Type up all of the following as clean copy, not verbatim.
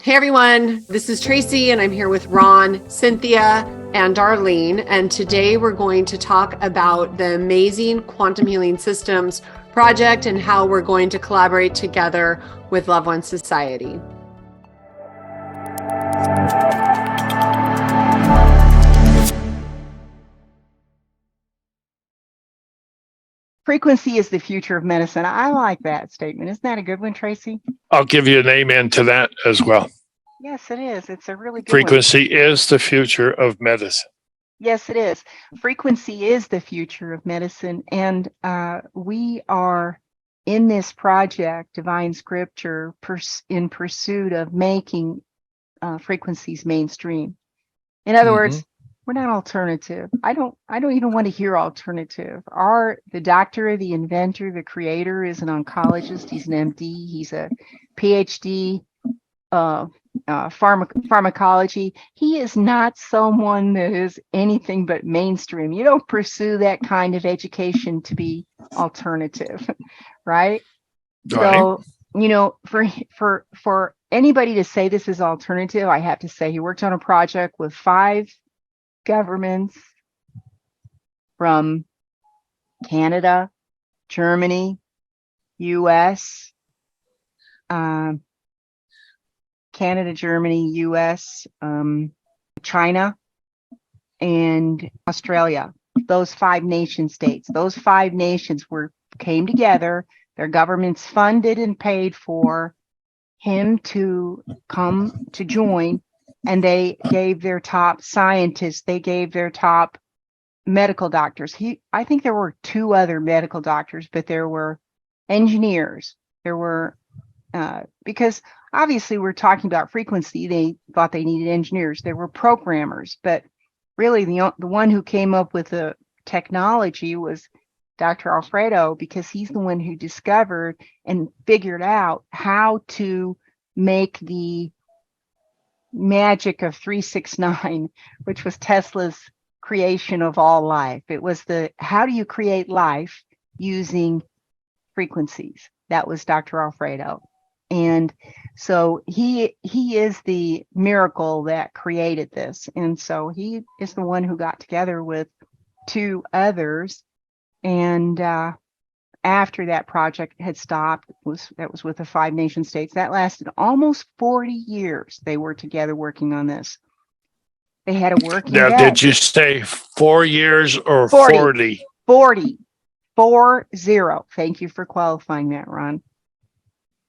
Hey everyone, this is Tracy and I'm here with Ron, Cynthia, and Darlene. And today we're going to talk about the amazing Quantum Healing Systems project and how we're going to collaborate together with Loved One Society. Frequency is the future of medicine. I like that statement. Isn't that a good one, Tracy? I'll give you an amen to that as well. Yes, it is. It's a really good Frequency is the future of medicine. Yes, it is. Frequency is the future of medicine. And we are in this project, Divine Scripture, in pursuit of making frequencies mainstream. In other words, we're not alternative. I don't even want to hear alternative. The doctor, the inventor, the creator is an oncologist. He's an MD. He's a PhD pharmacology. He is not someone that is anything but mainstream. You don't pursue that kind of education to be alternative, right? So, for anybody to say this is alternative, I have to say he worked on a project with 5 governments from Canada, Germany, US, China, and Australia. Those 5 nation states. Those 5 nations came together. Their governments funded and paid for him to come to join. And they gave their top scientists, they gave their top medical doctors. I think there were 2 other medical doctors, but there were engineers. There were, because obviously we're talking about frequency, they thought they needed engineers. There were programmers, but really the one who came up with the technology was Dr. Alfredo, because he's the one who discovered and figured out how to make the magic of 369, which was Tesla's creation of all life. It was how do you create life using frequencies? That was Dr. Alfredo. And so he is the miracle that created this. And so he is the one who got together with 2 others. And after that project had stopped, that was with the 5 nation states. That lasted almost 40 years. They were together working on this. They had a working Now, bed. did you say 4 years or 40? 40. Thank you for qualifying that, Ron.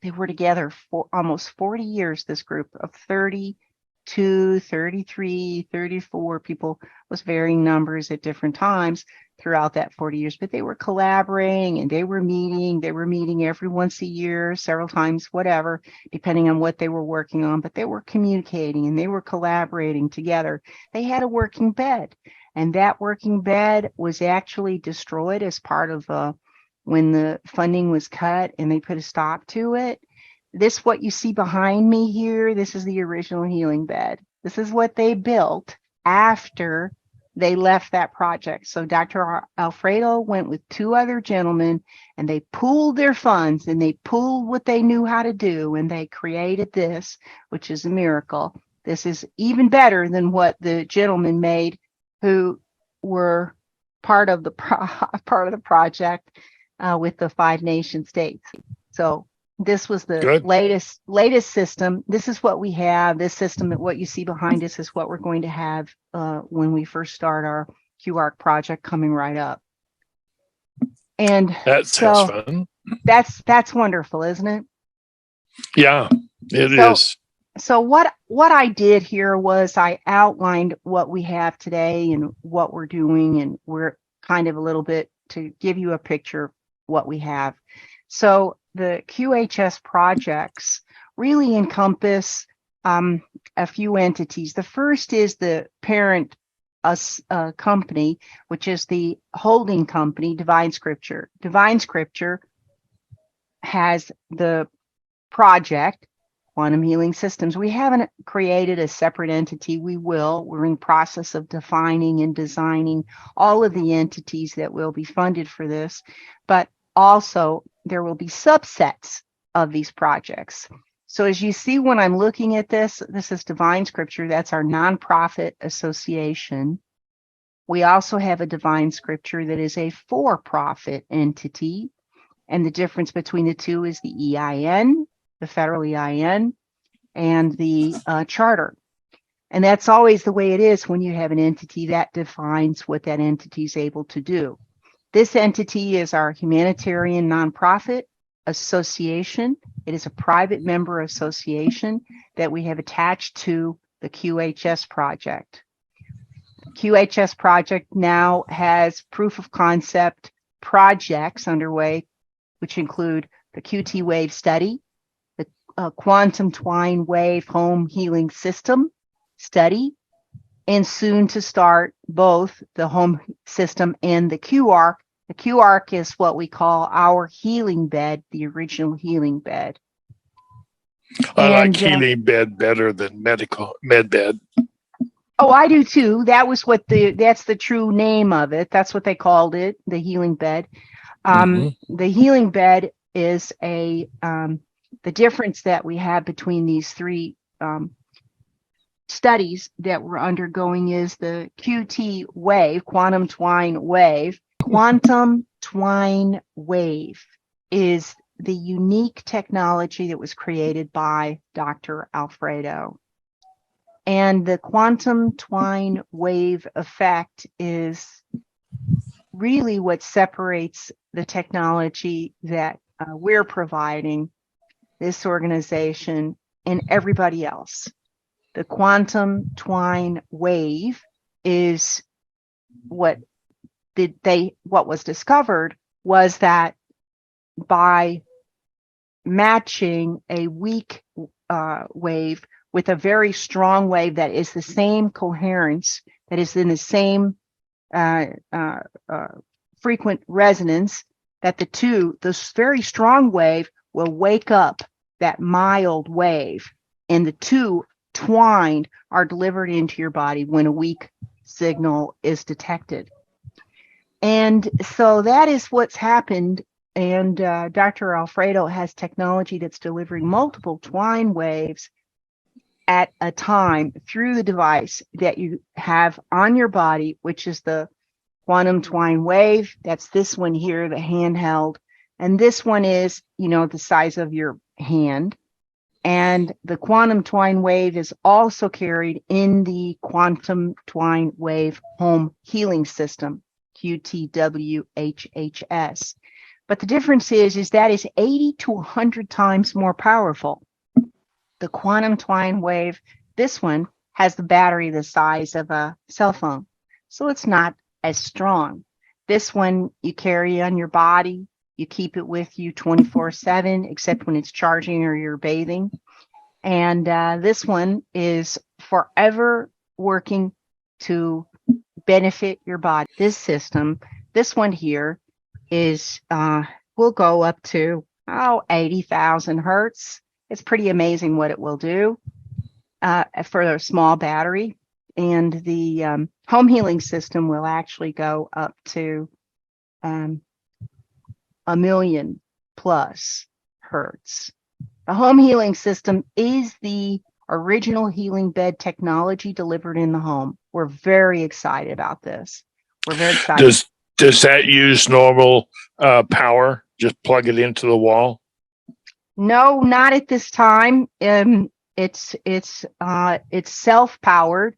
They were together for almost 40 years, this group of 32, 33, 34 people, was varying numbers at different times throughout that 40 years, but they were collaborating and they were meeting every once a year, several times, whatever, depending on what they were working on, but they were communicating and they were collaborating together. They had a working bed, and that working bed was actually destroyed as part of when the funding was cut and they put a stop to it. What you see behind me here, this is the original healing bed. This is what they built after they left that project. So Dr. Alfredo went with 2 other gentlemen and they pooled their funds and they pooled what they knew how to do, and they created this, which is a miracle. This is even better than what the gentlemen made who were part of the project with the 5 nation states. So this was the latest system. This is what we have. This system, that what you see behind us, is what we're going to have when we first start our QARC project coming right up. And that sounds fun. That's wonderful, isn't it? Yeah, it is. So what I did here was I outlined what we have today and what we're doing, and we're kind of a little bit to give you a picture of what we have. So the QHS projects really encompass a few entities. The first is the parent company, which is the holding company, Divine Scripture. Divine Scripture has the project, Quantum Healing Systems. We haven't created a separate entity. We're in process of defining and designing all of the entities that will be funded for this, but also there will be subsets of these projects. So as you see when I'm looking at this, this is Divine Scripture. That's our nonprofit association. We also have a Divine Scripture that is a for-profit entity. And the difference between the two is the EIN, the federal EIN, and the charter. And that's always the way it is when you have an entity that defines what that entity is able to do. This entity is our humanitarian nonprofit association. It is a private member association that we have attached to the QHS project. QHS project now has proof of concept projects underway, which include the QTWE study, the quantum twine wave home healing system study, and soon to start both the home system and the QARC. The QARC is what we call our healing bed, the original healing bed. I like healing bed better than med bed. Oh, I do too. That's the true name of it. That's what they called it, the healing bed. The healing bed is the difference that we have between these three studies that we're undergoing is the QTWE, quantum twine wave. Quantum twine wave is the unique technology that was created by Dr. Alfredo. And the quantum twine wave effect is really what separates the technology that we're providing, this organization, and everybody else. The quantum twine wave is what was discovered was that by matching a weak wave with a very strong wave that is the same coherence, that is in the same frequent resonance, that this very strong wave will wake up that mild wave, and the two twined are delivered into your body when a weak signal is detected. And so that is what's happened. And Dr. Alfredo has technology that's delivering multiple twine waves at a time through the device that you have on your body, which is the quantum twine wave. That's this one here, the handheld. And this one is, the size of your hand. And the quantum twine wave is also carried in the quantum twine wave home healing system, QTWE HHS. But the difference is that is 80 to 100 times more powerful. The quantum twine wave, this one has the battery the size of a cell phone, so it's not as strong. This one you carry on your body, you keep it with you 24/7, except when it's charging or you're bathing. And this one is forever working to benefit your body. This system, this one here is, will go up to 80,000 hertz. It's pretty amazing what it will do for a small battery. And the home healing system will actually go up to 1,000,000 plus hertz. The home healing system is the original healing bed technology delivered in the home. We're very excited about this. We're very excited. Does that use normal power? Just plug it into the wall? No, not at this time. It's self-powered,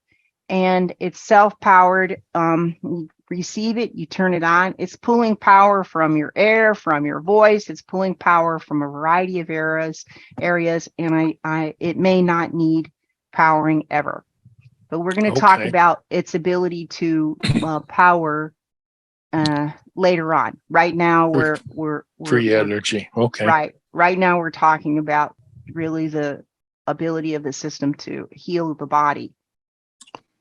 and it's self-powered. You receive it, you turn it on. It's pulling power from your air, from your voice. It's pulling power from a variety of areas, and it may not need powering ever. But we're going to talk about its ability to power later on. Right now, we're free energy. Okay. Right now, we're talking about really the ability of the system to heal the body.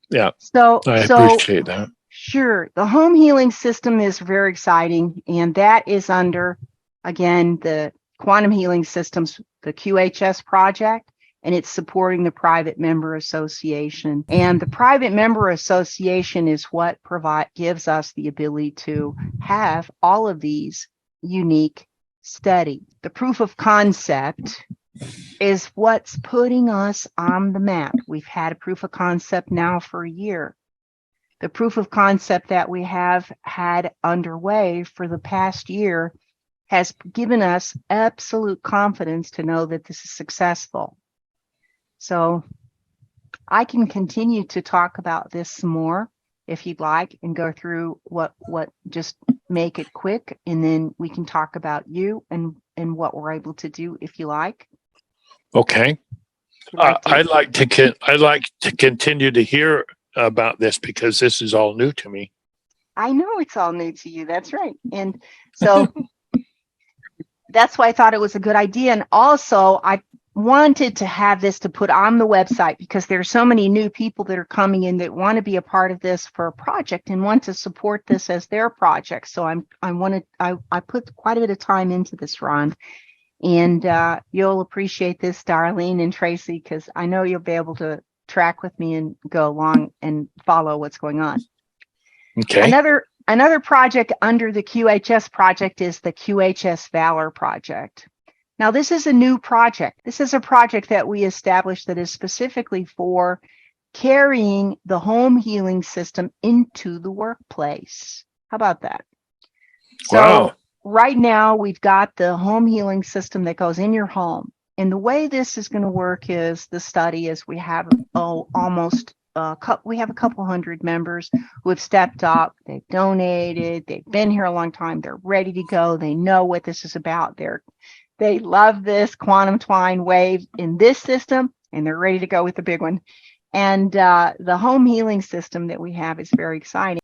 Yeah. So I appreciate that. Sure. The home healing system is very exciting, and that is under, again, the quantum healing systems, the QHS project, and it's supporting the private member association. And the private member association is what gives us the ability to have all of these unique studies. The proof of concept is what's putting us on the map. We've had a proof of concept now for a year. The proof of concept that we have had underway for the past year has given us absolute confidence to know that this is successful. So I can continue to talk about this some more if you'd like, and go through what just make it quick, and then we can talk about you and what we're able to do if you like. Okay. I'd like to continue to hear about this because this is all new to me. I know it's all new to you. That's right. And so that's why I thought it was a good idea. And also, I wanted to have this to put on the website because there are so many new people that are coming in that want to be a part of this for a project and want to support this as their project. So I put quite a bit of time into this, Ron. And you'll appreciate this, Darlene and Tracy, because I know you'll be able to track with me and go along and follow what's going on. Okay. Another project under the QHS project is the QHS Valor project. Now, this is a new project. This is a project that we established that is specifically for carrying the home healing system into the workplace. How about that? Wow. So right now, we've got the home healing system that goes in your home. And the way this is going to work is the study is we have we have a couple hundred members who have stepped up. They've donated. They've been here a long time. They're ready to go. They know what this is about. They love this quantum twine wave in this system, and they're ready to go with the big one. And the home healing system that we have is very exciting.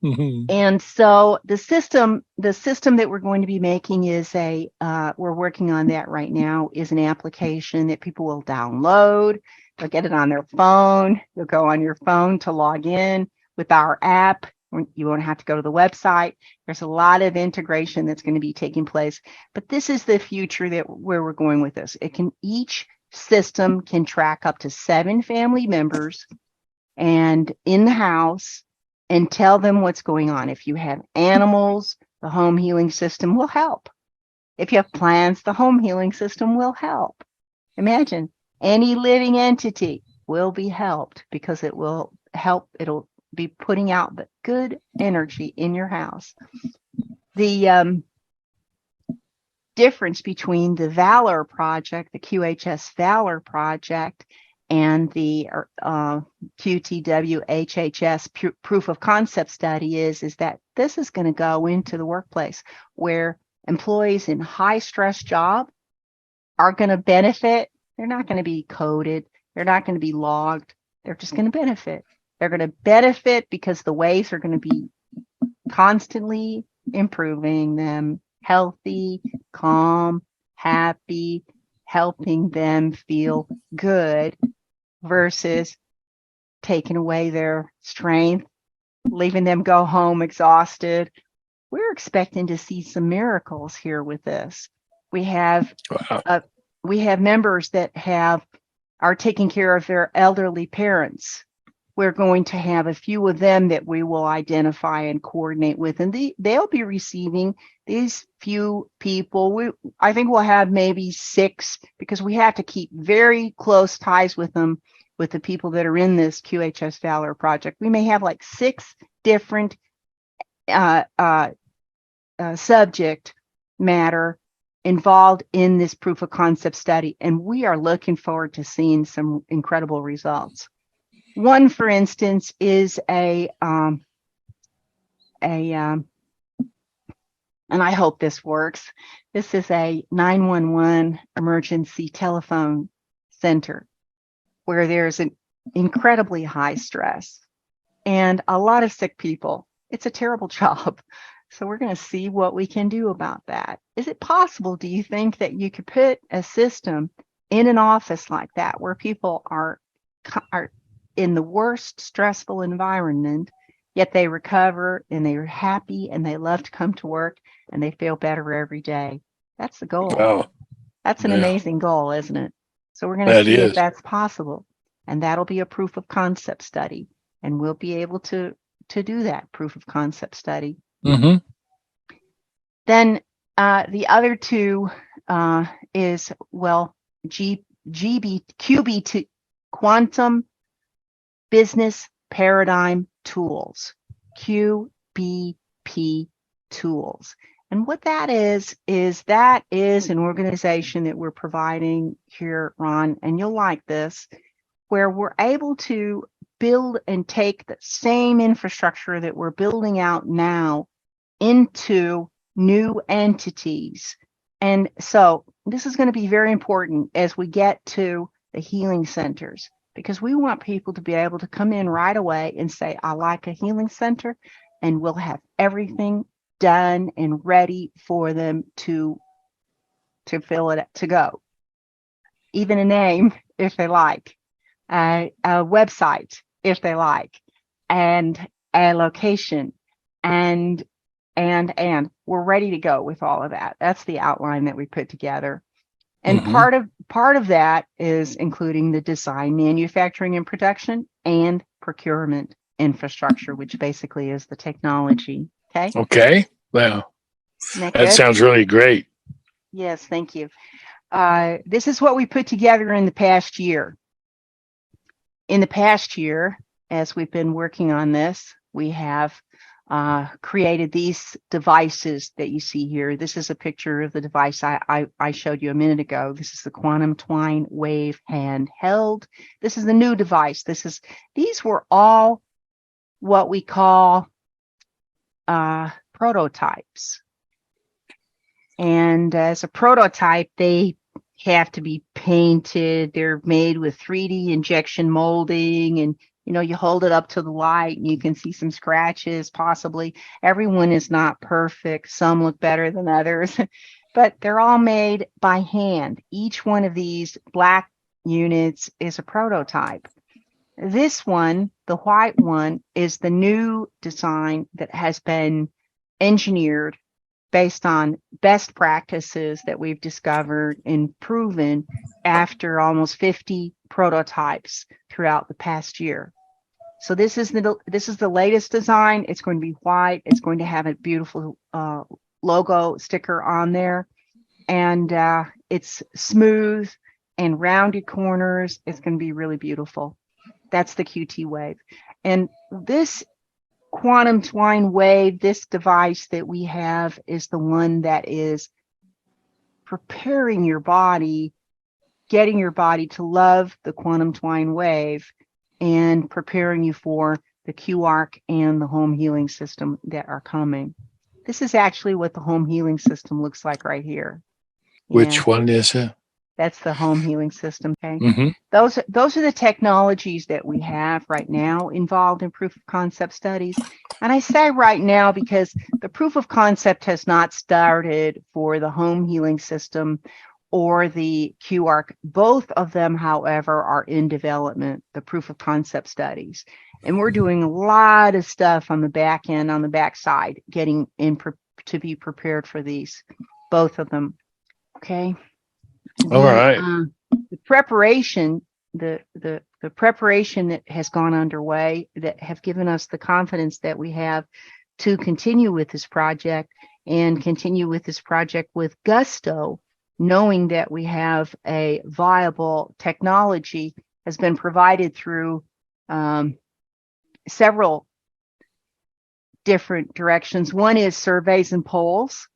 Mm-hmm. And so the system that we're going to be making is we're working on that right now, is an application that people will download. They'll get it on their phone. You'll go on your phone to log in with our app. You won't have to go to the website. There's a lot of integration that's going to be taking place, but this is the future where we're going with this. Each system can track up to 7 family members and in the house and tell them what's going on. If you have animals, the home healing system will help. If you have plants, the home healing system will help. Imagine any living entity will be helped because it will help. It'll be putting out the good energy in your house. The difference between the Valor project, the QHS Valor project, and the QTWE HHS Proof-of-Concept Study is that this is going to go into the workplace where employees in high-stress job are going to benefit. They're not going to be coded. They're not going to be logged. They're just going to benefit. They're going to benefit because the waves are going to be constantly improving them, healthy, calm, happy, helping them feel good versus taking away their strength, leaving them go home exhausted. We're expecting to see some miracles here with this. We have members that are taking care of their elderly parents. We're going to have a few of them that we will identify and coordinate with, and they'll be receiving these few people. I think we'll have maybe 6 because we have to keep very close ties with them, with the people that are in this QHS Valor project. We may have like 6 different subject matter involved in this proof of concept study, and we are looking forward to seeing some incredible results. One, for instance, is and I hope this works. This is a 911 emergency telephone center where there's an incredibly high stress and a lot of sick people. It's a terrible job. So we're going to see what we can do about that. Is it possible, do you think, that you could put a system in an office like that where people are in the worst stressful environment, yet they recover and they're happy and they love to come to work and they feel better every day? That's the goal. Wow. That's an amazing goal, isn't it? So we're going to see if that's possible. And that'll be a proof of concept study. And we'll be able to do that proof of concept study. Mm-hmm. Then the other two is, well, QBT, Quantum Business Paradigm Tools, QBP Tools. And what that is an organization that we're providing here, Ron, and you'll like this, where we're able to build and take the same infrastructure that we're building out now into new entities. And so this is going to be very important as we get to the healing centers, because we want people to be able to come in right away and say, I like a healing center, and we'll have everything done and ready for them to fill it to go. Even a name if they like, a website if they like, and a location, and we're ready to go with all of that. That's the outline that we put together. And part of that is including the design, manufacturing, and production, and procurement infrastructure, which basically is the technology. Okay. Well, that sounds really great. Yes, thank you. This is what we put together in the past year. In the past year, as we've been working on this, we have created these devices that you see here. This is a picture of the device I showed you a minute ago. This is the Quantum Twine Wave handheld. This is the new device. These were all what we call prototypes. And as a prototype, they have to be painted. They're made with 3D injection molding, and you hold it up to the light and you can see some scratches, possibly. Everyone is not perfect. Some look better than others, but they're all made by hand. Each one of these black units is a prototype. This one, the white one, is the new design that has been engineered based on best practices that we've discovered and proven after almost 50 prototypes throughout the past year. So this is the latest design. It's going to be white. It's going to have a beautiful logo sticker on there, and it's smooth and rounded corners. It's going to be really beautiful. That's the QT Wave. And this Quantum Twine Wave, this device that we have, is the one that is preparing your body, getting your body to love the Quantum Twine Wave, and preparing you for the QARC and the home healing system that are coming. This is actually what the home healing system looks like right here. Which one is it? That's the home healing system. Okay. Mm-hmm. Those are the technologies that we have right now involved in proof of concept studies. And I say right now because the proof of concept has not started for the home healing system or the QARC. Both of them, however, are in development, the proof of concept studies. And we're doing a lot of stuff on the back end, on the back side, getting in to be prepared for these, both of them. Okay. All right. The preparation, the preparation that has gone underway, that have given us the confidence that we have to continue with this project and continue with this project with gusto, knowing that we have a viable technology, has been provided through several different directions. One is surveys and polls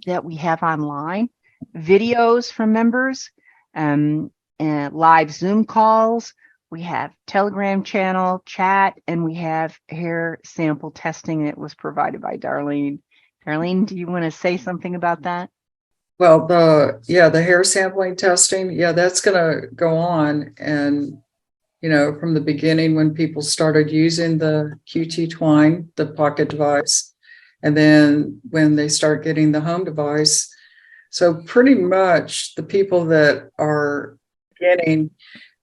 that we have online, videos from members, and live Zoom calls. We have Telegram channel, chat, and we have hair sample testing that was provided by Darlene. Darlene, do you want to say something about that? Well, the hair sampling testing, that's going to go on. And, from the beginning when people started using the QT Twine, the pocket device, and then when they start getting the home device. So pretty much the people that are getting,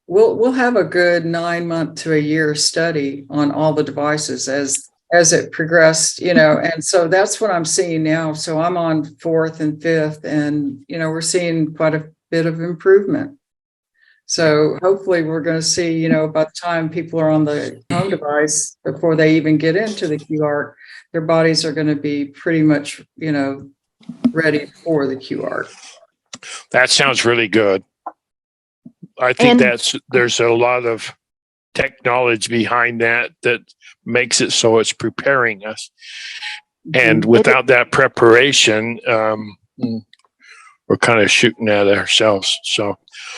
we'll have a good 9 month to a year study on all the devices as it progressed, and so that's what I'm seeing now. So I'm on 4th and 5th, and, we're seeing quite a bit of improvement. So hopefully we're going to see, by the time people are on the home device, before they even get into the QARC, their bodies are going to be pretty much, ready for the QARC. That sounds really good. I think And- there's a lot of technology behind that makes it so it's preparing us. And without that preparation, we're kind of shooting at ourselves. So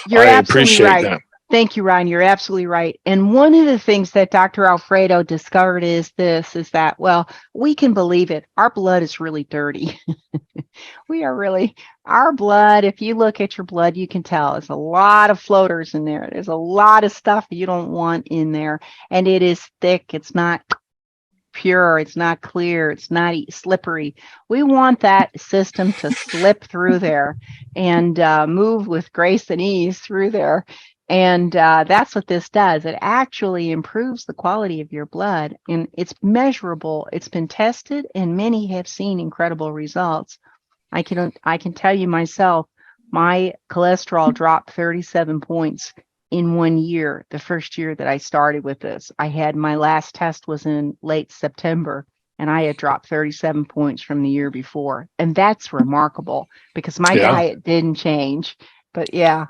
You're I absolutely appreciate right. that. Thank you, Ryan. You're absolutely right. And one of the things that Dr. Alfredo discovered is that, well, we can believe it. Our blood is really dirty. Our blood, if you look at your blood, you can tell there's a lot of floaters in there. There's a lot of stuff you don't want in there. And it is thick. It's not pure. It's not clear. It's not slippery. We want that system to slip through there and move with grace and ease through there. And that's what this does. It actually improves the quality of your blood, and it's measurable. It's been tested, and many have seen incredible results. I can tell you myself, my cholesterol dropped 37 points in 1 year, the first year that I started with this. My last test was in late September, and I had dropped 37 points from the year before. And that's remarkable because my diet didn't change. But yeah,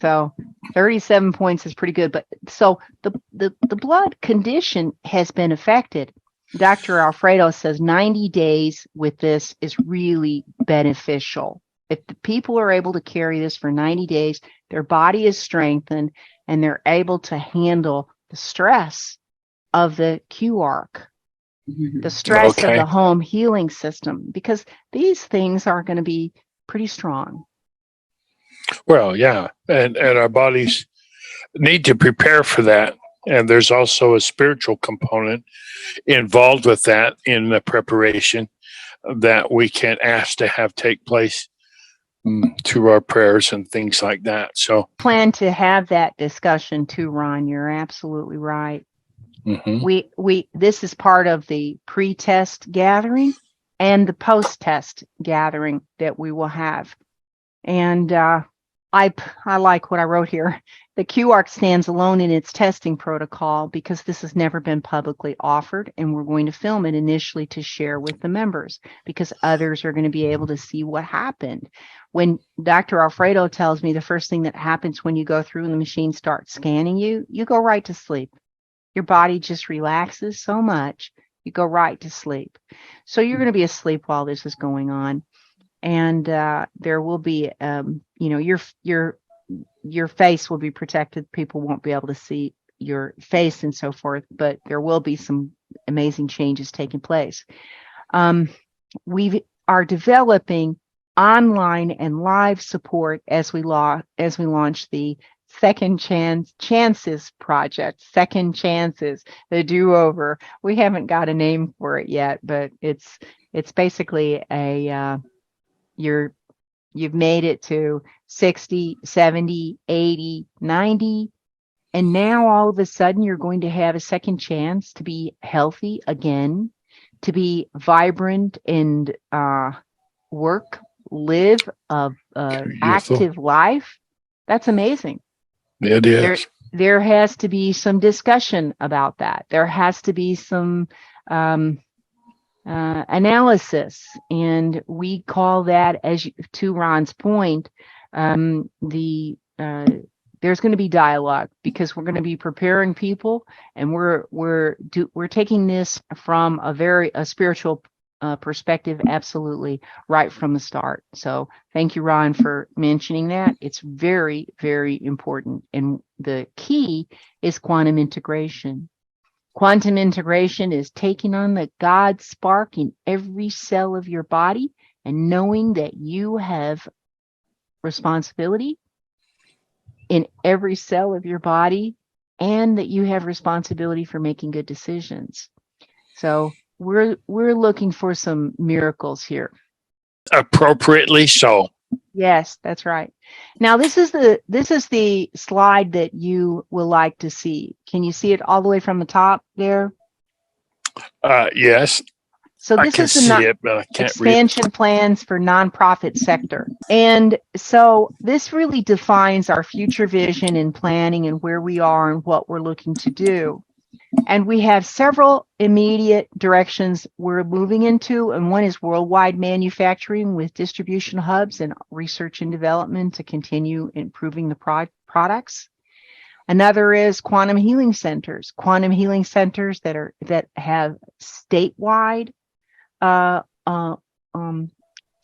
so 37 points is pretty good. But so the blood condition has been affected. Dr. Alfredo says 90 days with this is really beneficial. If the people are able to carry this for 90 days, their body is strengthened and they're able to handle the stress of the QARC, the stress of the home healing system, because these things are going to be pretty strong. Well, yeah. And our bodies need to prepare for that. And there's also a spiritual component involved with that in the preparation that we can ask to have take place through our prayers and things like that. So plan to have that discussion too, Ron. You're absolutely right. This is part of the pre-test gathering and the post-test gathering that we will have. And I like what I wrote here. The QARC stands alone in its testing protocol because this has never been publicly offered, and we're going to film it initially to share with the members because others are going to be able to see what happened. When Dr. Alfredo tells me the first thing that happens when you go through and the machine starts scanning you, you go right to sleep. Your body just relaxes so much, you go right to sleep. So you're going to be asleep while this is going on. And there will be, your face will be protected. People won't be able to see your face and so forth, but there will be some amazing changes taking place. We are developing online and live support as we launch the Second Chances project. Second Chances, the do-over. We haven't got a name for it yet, but it's basically you've made it to 60, 70, 80, 90, and now all of a sudden you're going to have a second chance to be healthy again, to be vibrant and live a active life. That's amazing. It is. There has to be some discussion about that. There has to be some analysis, and we call that, to Ron's point, there's going to be dialogue because we're going to be preparing people, and we're taking this from a spiritual perspective, absolutely, right from the start. So thank you, Ron, for mentioning that. It's very, very important, and the key is quantum integration. Quantum integration is taking on the God spark in every cell of your body and knowing that you have responsibility in every cell of your body and that you have responsibility for making good decisions. So we're looking for some miracles here. Appropriately so. Yes, that's right. Now this is the slide that you will like to see. Can you see it all the way from the top there? Yes. So I this can is the see it, but I can't read it. expansion plans for nonprofit sector. And so this really defines our future vision and planning and where we are and what we're looking to do. And we have several immediate directions we're moving into, and one is worldwide manufacturing with distribution hubs and research and development to continue improving the products. Another is quantum healing centers that have statewide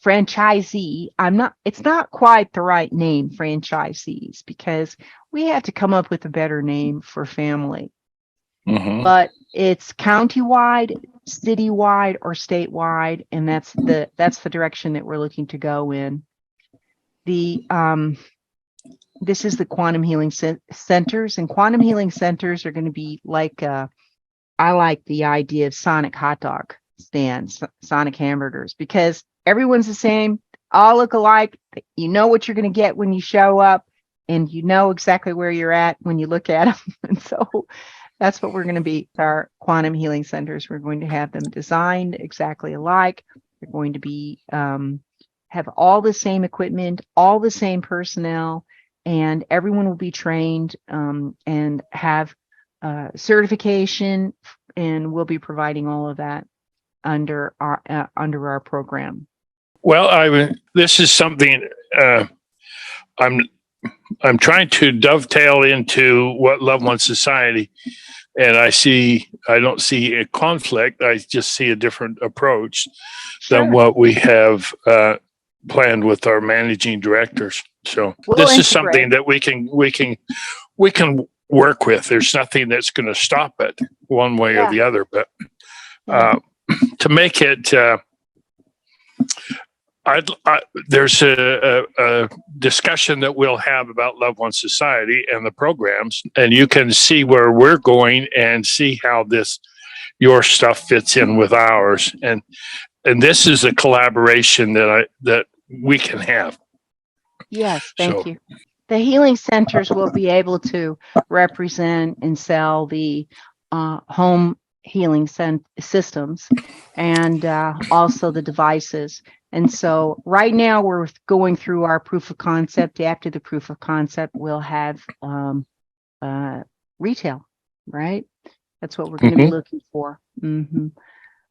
franchisee. It's not quite the right name, franchisees, because we have to come up with a better name for family. Mm-hmm. But it's countywide, citywide, or statewide, and that's the direction that we're looking to go in. This is the quantum healing centers, and quantum healing centers are going to be like, I like the idea of Sonic hot dog stands, Sonic hamburgers, because everyone's the same, all look alike. You know what you're going to get when you show up, and you know exactly where you're at when you look at them. And so that's what we're going to be, our quantum healing centers. We're going to have them designed exactly alike. They're going to be have all the same equipment, all the same personnel, and everyone will be trained and have certification, and we'll be providing all of that under our program. Well, this is something I'm trying to dovetail into what Loved One Society, and I don't see a conflict. I just see a different approach than what we have planned with our managing directors. So this is something that we can work with. There's nothing that's going to stop it one way or the other, but to make it, there's a discussion that we'll have about Loved One Society and the programs, and you can see where we're going and see how your stuff fits in with ours. And this is a collaboration that we can have. Yes, thank you. The healing centers will be able to represent and sell the home healing systems and also the devices. And so right now we're going through our proof of concept. After the proof of concept, we'll have retail, right? That's what we're going to be looking for. Mm-hmm.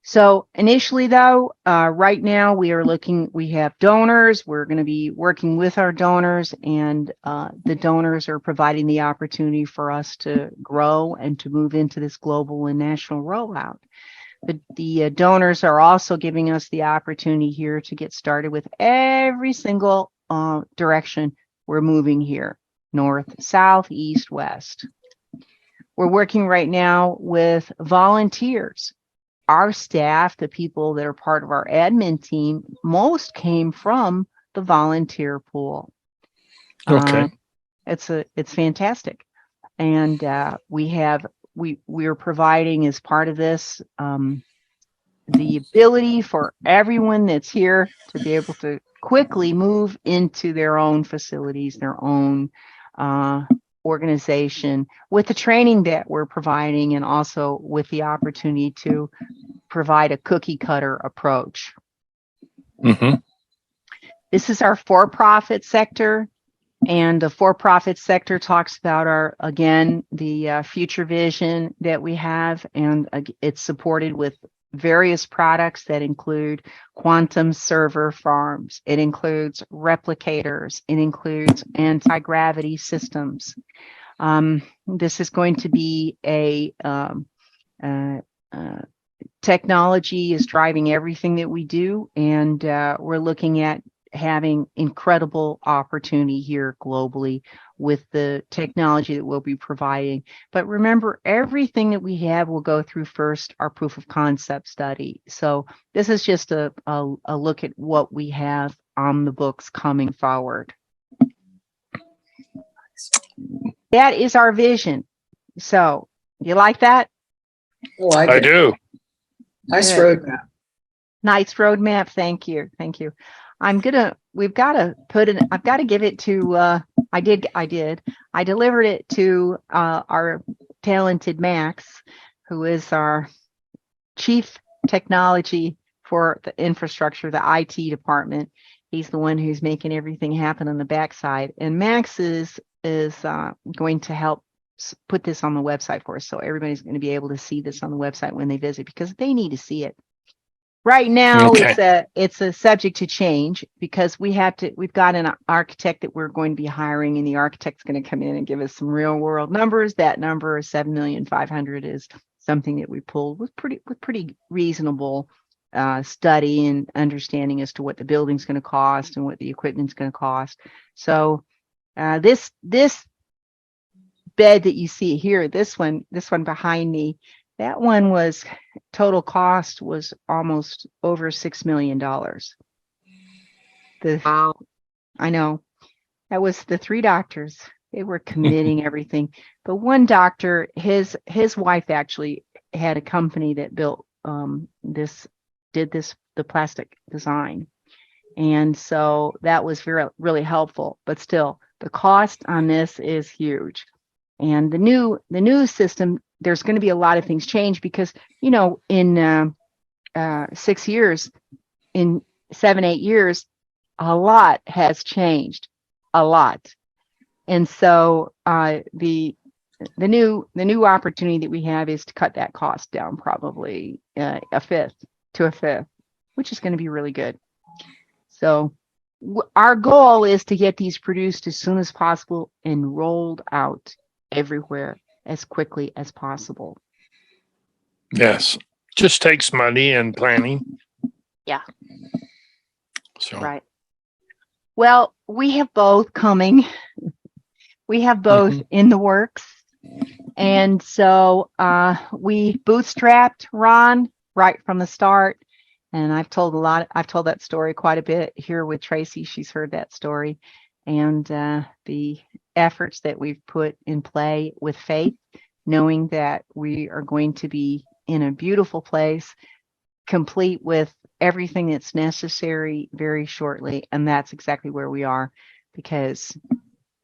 So initially, though, right now we have donors. We're going to be working with our donors, and the donors are providing the opportunity for us to grow and to move into this global and national rollout. The donors are also giving us the opportunity here to get started with every single direction we're moving here: north, south, east, west. We're working right now with volunteers. Our staff, the people that are part of our admin team, most came from the volunteer pool. Okay. It's fantastic. And we're providing, as part of this, the ability for everyone that's here to be able to quickly move into their own facilities, their own organization, with the training that we're providing, and also with the opportunity to provide a cookie cutter approach. Mm-hmm. This is our for-profit sector, and the for-profit sector talks about the future vision that we have, and it's supported with various products that include quantum server farms. It includes replicators. It includes anti-gravity systems. This is going to be technology is driving everything that we do, and we're looking at having incredible opportunity here globally with the technology that we'll be providing. But remember, everything that we have will go through first our proof of concept study. So this is just a look at what we have on the books coming forward. That is our vision. So you like that? I do. Nice roadmap. Nice roadmap. Thank you. Thank you. I've got to give it to, I delivered it to our talented Max, who is our chief technology for the infrastructure, the IT department. He's the one who's making everything happen on the backside. And Max is going to help put this on the website for us. So everybody's going to be able to see this on the website when they visit, because they need to see it. Right now, Okay. it's a subject to change because we've got an architect that we're going to be hiring, and the architect's going to come in and give us some real world numbers. That number of 7,500,000 is something that we pulled with pretty reasonable study and understanding as to what the building's going to cost and what the equipment's going to cost. So this bed that you see here, this one behind me, that one was total cost was almost over $6 million. Wow. I know that was the three doctors. They were committing everything. But one doctor, his wife actually had a company that built the plastic design. And so that was really helpful. But still, the cost on this is huge. And the new system, there's going to be a lot of things change because, in 6 years, in 7-8 years, a lot has changed, a lot. And so the new opportunity that we have is to cut that cost down probably a fifth, which is going to be really good. So our goal is to get these produced as soon as possible and rolled out everywhere as quickly as possible. Yes. Just takes money and planning. Yeah. So. Right. Well, we have both coming. We have both in the works. And so we bootstrapped Ron right from the start. And I've told that story quite a bit here with Tracy. She's heard that story. And the efforts that we've put in play with faith, knowing that we are going to be in a beautiful place, complete with everything that's necessary very shortly. And that's exactly where we are, because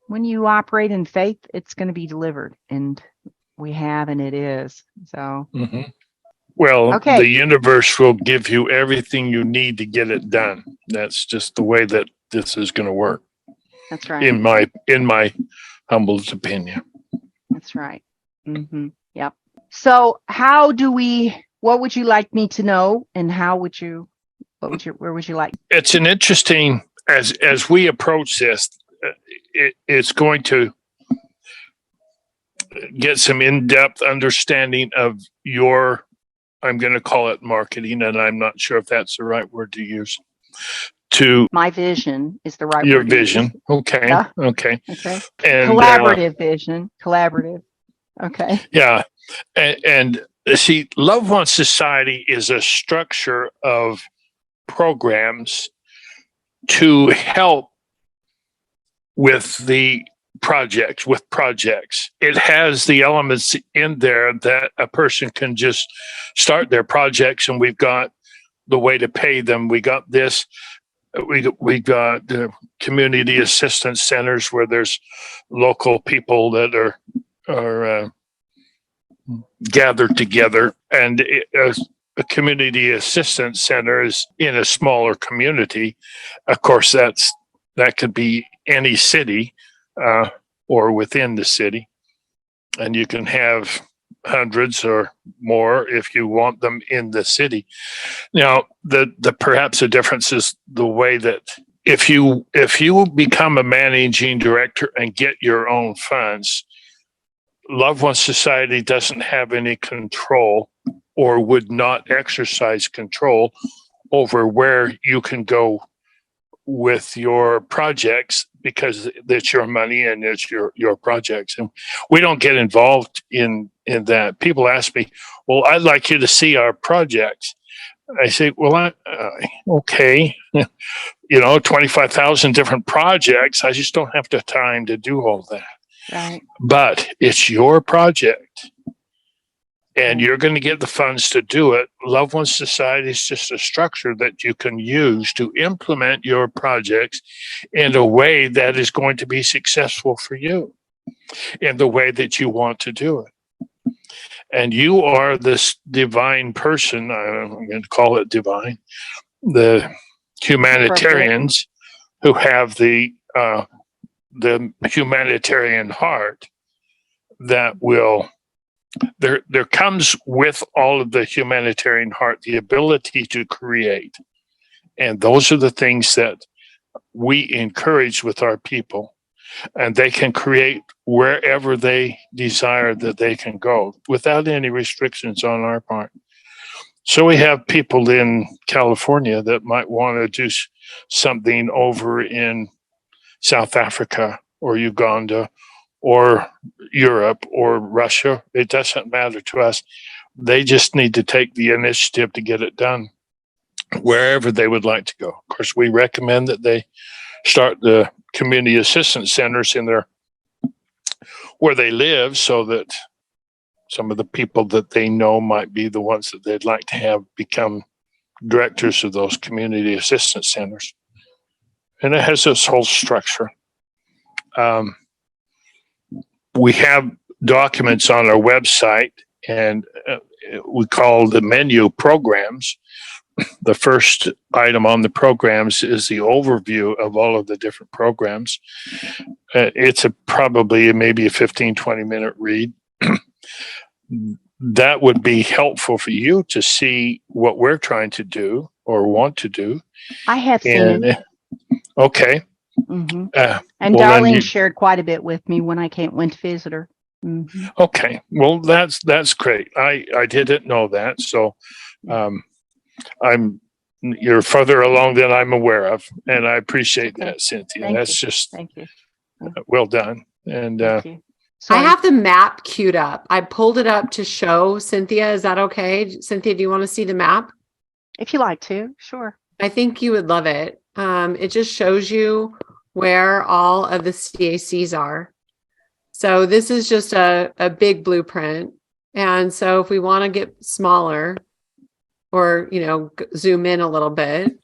when you operate in faith, it's going to be delivered. And we have, and it is. So. Well, okay. The universe will give you everything you need to get it done. That's just the way that this is going to work. That's right. In my humble opinion. That's right. Yep. So what would you like me to know, and where would you like? It's an interesting, as we approach this, it's going to get some in-depth understanding of your, I'm going to call it marketing, and I'm not sure if that's the right word to use. My vision is the right your word. vision. Okay. Yeah. Okay. Okay. And collaborative vision. Collaborative. Okay. Yeah. And see, Love One Society is a structure of programs to help with the projects. It has the elements in there that a person can just start their projects, and we've got the way to pay them. We got this. We got the community assistance centers where there's local people that are gathered together, and a community assistance center is in a smaller community. Of course, that could be any city or within the city, and you can have hundreds or more if you want them in the city. Now, the perhaps the difference is the way that if you become a managing director and get your own funds, Love One Society doesn't have any control, or would not exercise control over where you can go with your projects, because it's your money and it's your projects, and we don't get involved in that. People ask me, well, I'd like you to see our projects. I say, well, okay, 25,000 different projects. I just don't have the time to do all that. Right. But it's your project, and you're going to get the funds to do it. Love One Society is just a structure that you can use to implement your projects in a way that is going to be successful for you, in the way that you want to do it. And you are this divine person, I'm going to call it divine, the humanitarians who have the humanitarian heart that will there comes with all of the humanitarian heart the ability to create. And those are the things that we encourage with our people. And they can create wherever they desire that they can go without any restrictions on our part. So we have people in California that might want to do something over in South Africa or Uganda or Europe or Russia. It doesn't matter to us. They just need to take the initiative to get it done wherever they would like to go. Of course, we recommend that they start the community assistance centers in their where they live, so that some of the people that they know might be the ones that they'd like to have become directors of those community assistance centers. And it has this whole structure. We have documents on our website, and we call the menu programs. The first item on the programs is the overview of all of the different programs. It's probably maybe a 15, 20-minute read. That would be helpful for you to see what we're trying to do or want to do. I have seen it. Okay. Mm-hmm. And well, Darlene shared quite a bit with me when I went to visit her. Mm-hmm. Okay. Well, that's great. I didn't know that. So you're further along than I'm aware of. And I appreciate that, Cynthia. Thank you. Well done. And Thank you. I have the map queued up. I pulled it up to show Cynthia. Is that okay? Cynthia, do you want to see the map? If you like to, sure. I think you would love it. It just shows you where all of the CACs are. So this is just a big blueprint. And so if we want to get smaller or, zoom in a little bit,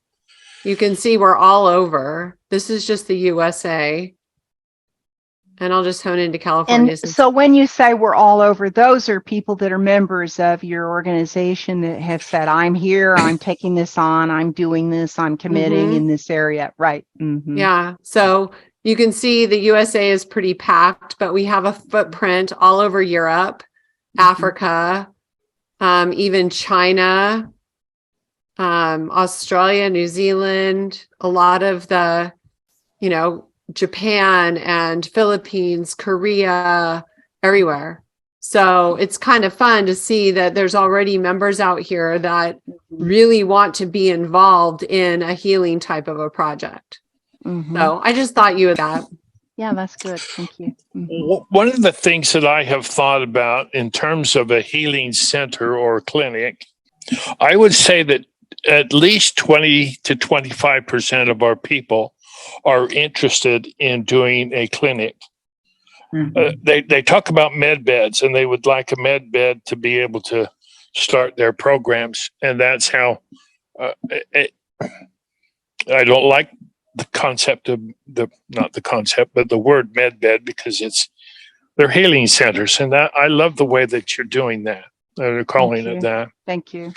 you can see we're all over. This is just the USA. And I'll just hone into California. And so when you say we're all over, those are people that are members of your organization that have said, I'm here, I'm taking this on, I'm doing this, I'm committing in this area. Right. Mm-hmm. Yeah. So you can see the USA is pretty packed, but we have a footprint all over Europe, Africa, even China, Australia, New Zealand, a lot of the, Japan and Philippines, Korea, everywhere. So it's kind of fun to see that there's already members out here that really want to be involved in a healing type of a project. Mm-hmm. So I just thought you would that. Yeah, that's good. Thank you. Mm-hmm. One of the things that I have thought about in terms of a healing center or clinic, I would say that at least 20 to 25% of our people are interested in doing a clinic. Mm-hmm. They talk about med beds, and they would like a med bed to be able to start their programs. And that's how I don't like the concept of not the concept, but the word med bed, because they're healing centers. And I love the way that you're doing that. They're calling it that. Thank you.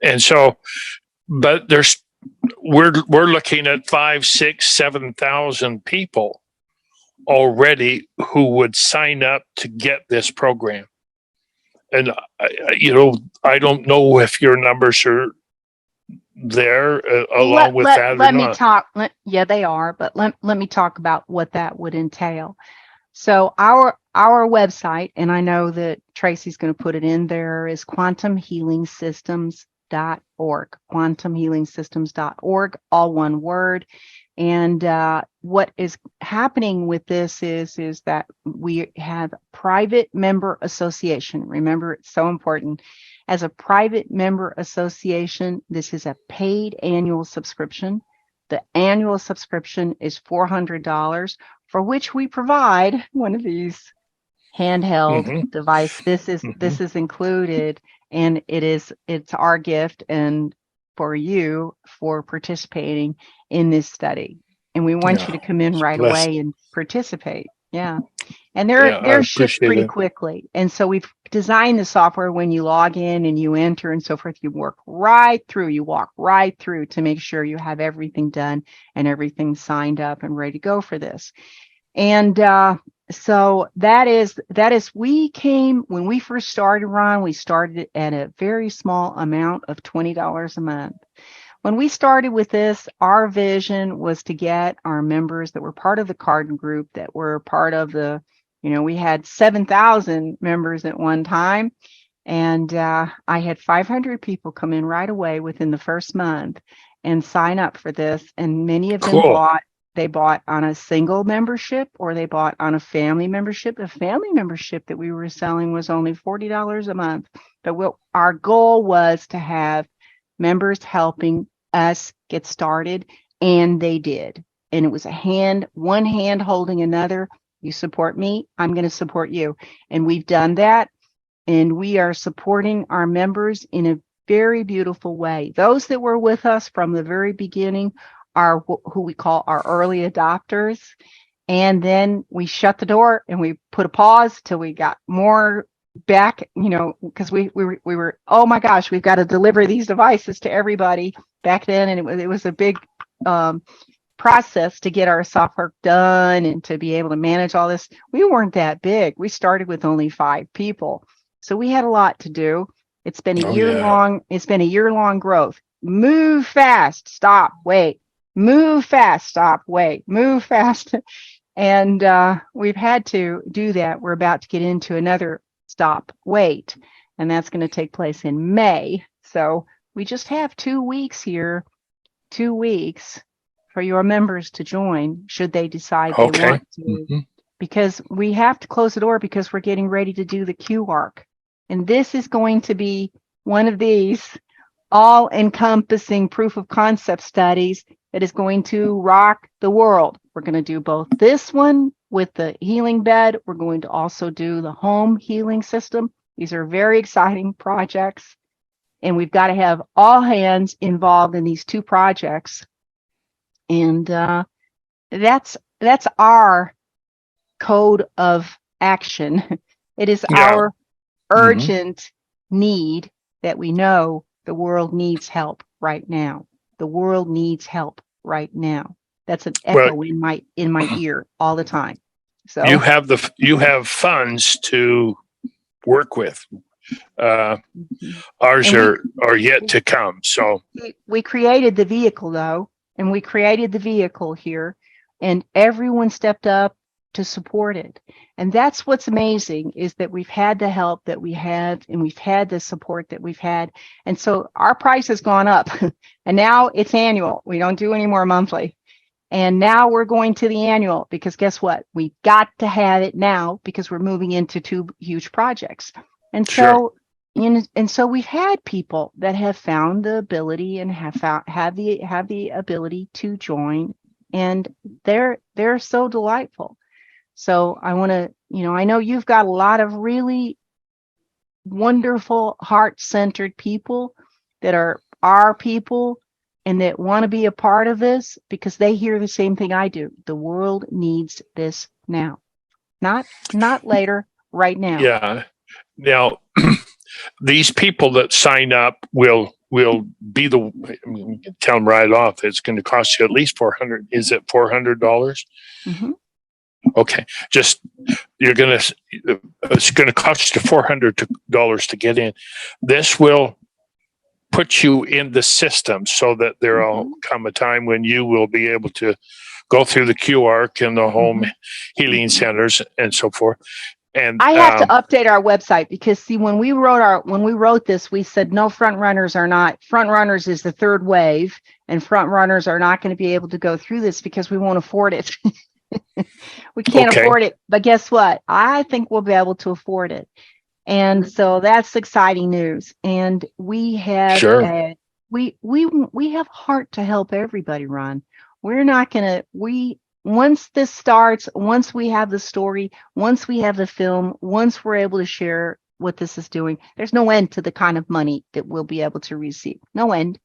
And so, but we're looking at 5,000, 6,000, 7,000 people already who would sign up to get this program. And I don't know if your numbers are there along with that or let not. Me talk. Yeah, they are. But let me talk about what that would entail. So our website, and I know that Tracy's going to put it in there, is quantumhealingsystems.org, quantumhealingsystems.org, all one word. And what is happening with this is that we have private member association. Remember, it's so important. As a private member association, this is a paid annual subscription. The annual subscription is $400, for which we provide one of these handheld device. This is included, and it's our gift and for you for participating in this study. And we want you to come in right away and participate. Yeah. And they're shipped pretty quickly. And so we've designed the software when you log in and you enter and so forth, you walk right through to make sure you have everything done and everything signed up and ready to go for this. And So we came, when we first started, Ron, we started at a very small amount of $20 a month. When we started with this, our vision was to get our members that were part of the Cardin group, that were part of we had 7,000 members at one time. And I had 500 people come in right away within the first month and sign up for this. And many of them they bought on a single membership, or they bought on a family membership. The family membership that we were selling was only $40 a month. But our goal was to have members helping us get started, and they did. And it was one hand holding another. You support me, I'm going to support you. And we've done that. And we are supporting our members in a very beautiful way. Those that were with us from the very beginning are who we call our early adopters. And then we shut the door and we put a pause till we got more back, because we were, oh my gosh, we've got to deliver these devices to everybody back then. And it was a big process to get our software done and to be able to manage all this. We weren't that big. We started with only 5 people. So we had a lot to do. It's been a year-long growth. Move fast, stop, wait. Move fast, stop, wait. Move fast. And we've had to do that. We're about to get into another stop, wait. And that's going to take place in May. So we just have 2 weeks here, 2 weeks for your members to join, should they decide they want to. Mm-hmm. Because we have to close the door because we're getting ready to do the QARC. And this is going to be one of these all-encompassing proof of concept studies that is going to rock the world. We're going to do both this one with the healing bed. We're going to also do the home healing system. These are very exciting projects. And we've got to have all hands involved in these 2 projects. And that's our code of action. It is our urgent need that we know the world needs help right now. The world needs help right now. That's an echo in my ear all the time. So you have funds to work with. Ours are yet to come. So we created the vehicle though, and we created the vehicle here, and everyone stepped up to support it. And that's what's amazing, is that we've had the help that we had, and we've had the support that we've had. And so our price has gone up and now it's annual. We don't do any more monthly. And now we're going to the annual, because guess what? We've got to have it now because we're moving into 2 huge projects. And so, and so we've had people that have found the ability and have the ability to join, and they're so delightful. So I want to, I know you've got a lot of really wonderful, heart-centered people that are our people and that want to be a part of this, because they hear the same thing I do. The world needs this now, not later, right now. Yeah. Now, these people that sign up will be tell them right off, it's going to cost you at least $400. Is it $400? Mm-hmm. Okay, it's going to cost you $400 to get in. This will put you in the system so that there'll come a time when you will be able to go through the QARC and the home healing centers and so forth. And I have to update our website, because see, when we wrote this, we said no, front runners is the 3rd wave, and front runners are not going to be able to go through this because we won't afford it. We can't afford it. But guess what? I think we'll be able to afford it. And so that's exciting news. And we have we have heart to help everybody, Ron. We're not going to, once this starts, once we have the story, once we have the film, once we're able to share what this is doing, there's no end to the kind of money that we'll be able to receive. No end.